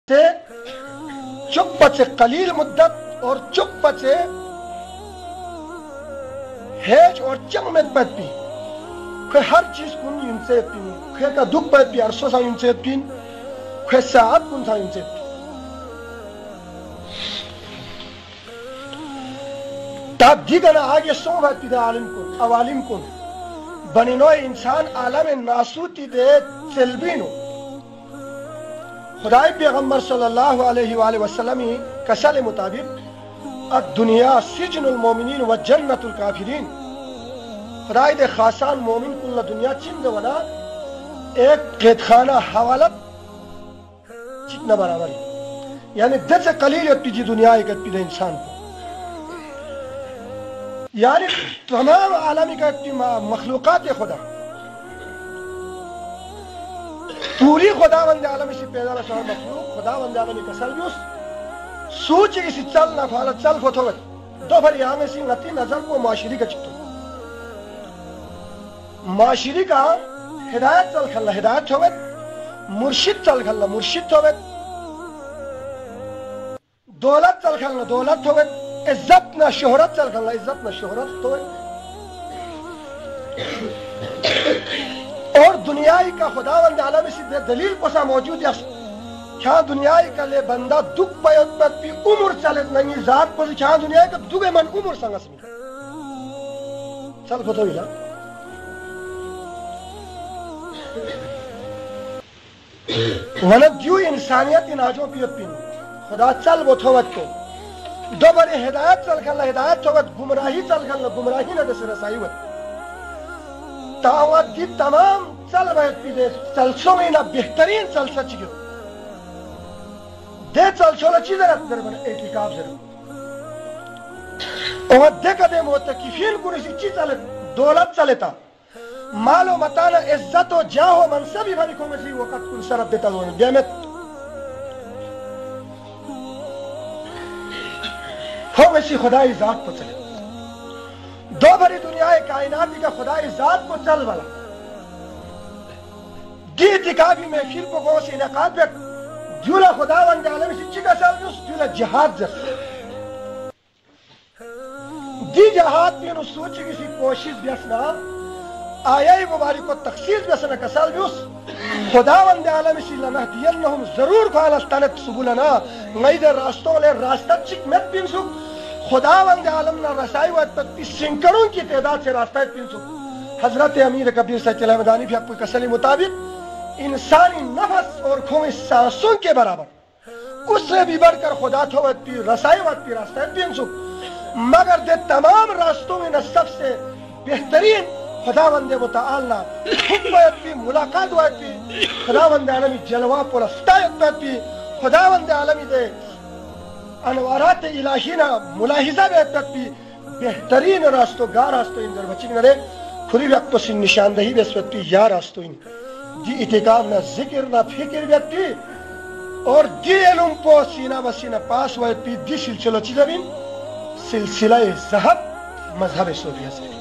سے چپ سے قلیل مدت اور چپ سے ہیچ اور چم میں پت پی کہ ہر چیز کن انسے پین کہ کا دکھ پت پی ارسو سا انسے پین کہ ساعت کن سا انسے پین تاب دیگر آگے سو بات پی دا عالم کن عوالم کن بنی نوع انسان عالم ناسوتی دے سلبینو خدای پیغمبر صلی اللہ علیہ وآلہ وسلم کسل مطابق الدنیا سجن المومنین و جنت الکافرین خدای دے خاصان مومن کل دنیا چند ونا ایک قید خانہ حوالت چکنا برابر ہے یعنی دل سے قلیلیت پی جی دنیا ایک پی دے انسان کو یعنی تمام عالمی کا مخلوقات خدا پوری خدا بند عالم اسی پیدا رسول مخلوق خدا بند عالمی کسل بھی اس سوچ اسی چل نہ فالت چل فتوت دو بھر یہاں میں سی غتی نظر کو معاشری کا چکتو معاشری کا ہدایت چل کھلنا ہدایت ہوت مرشد چل کھلنا مرشد ہوت دولت چل کھلنا دولت ہوت عزت نہ شہرت چل کھلنا عزت نہ شہرت ہوت اور دنیای کا خداوند عالم اسی دلیل پسا موجود ہے کیا دنیای کا لے بندہ دکھ پیت پت پی عمر چلت نہیں ذات پسی کیا دنیای کا دگے من عمر سنگس میں چل فتو ملا ونت دیو انسانیت ان آجوں پیت پین خدا چل بتوت کو دو بڑے ہدایت چل کھلنا ہدایت ہوت گمراہی چل کھلنا گمراہی نہ دس رسائی ہوت تاوت دی تمام چل باید پی دے چلسو میں نا بہترین چلسا چکر دے چلسو نا چیز رہت در بنا اعتقاب ضرور اور دے کدے موتقفین کو رسی چیز چلت دولت چلتا مال و مطانا عزت و جاہ و منصبی بھری کو مسی وقت کل سرب دیتا لونے دیمت ہو مسی خدای ذات پر چلے دو بھری دنیا کائناتی کا خدای ذات کو چل بلا دی اتقابی محفل کو گوش انعقاد بیک جولا خداوند عالم سے چکا چل بیس جولا جہاد جس دی جہاد بھی انہوں سوچی کسی کوشش بیسنا آیائی مبارک کو تخصیص بیسنا کسال بیس خداوند عالم سے لنہدینہم ضرور فعلستانت سبولنا نئی در راستوں لے راستہ چک مت بینسو خداوند عالم نہ رسائی وقت پتی سنکڑوں کی تعداد سے راستہ پینسو حضرت امیر کبیر صلی اللہ مدانی بھی آپ کو کسلی مطابق انسانی نفس اور خون سانسوں کے برابر اس سے بھی بڑھ کر خدا تھوت پی رسائی وقت پی راستہ پینسو مگر دے تمام راستوں میں سب سے بہترین خداوند متعالی حکمت پی ملاقات وقت پی خداوند عالمی جلوہ پرستایت پی خداوند عالمی دے انوارات الہینا ملاحظہ بیتت بھی بہترین راستو گا راستو ان در بچی نرے کھری وقت تو سن نشاندہی بیسوت بھی یا راستو ان دی اتقام نہ ذکر نہ فکر بیت بھی اور دی علم پو سینہ بسینہ پاس ویت بھی دی سلسلہ چیزا بھی سلسلہ زہب مذہب صوفیہ سے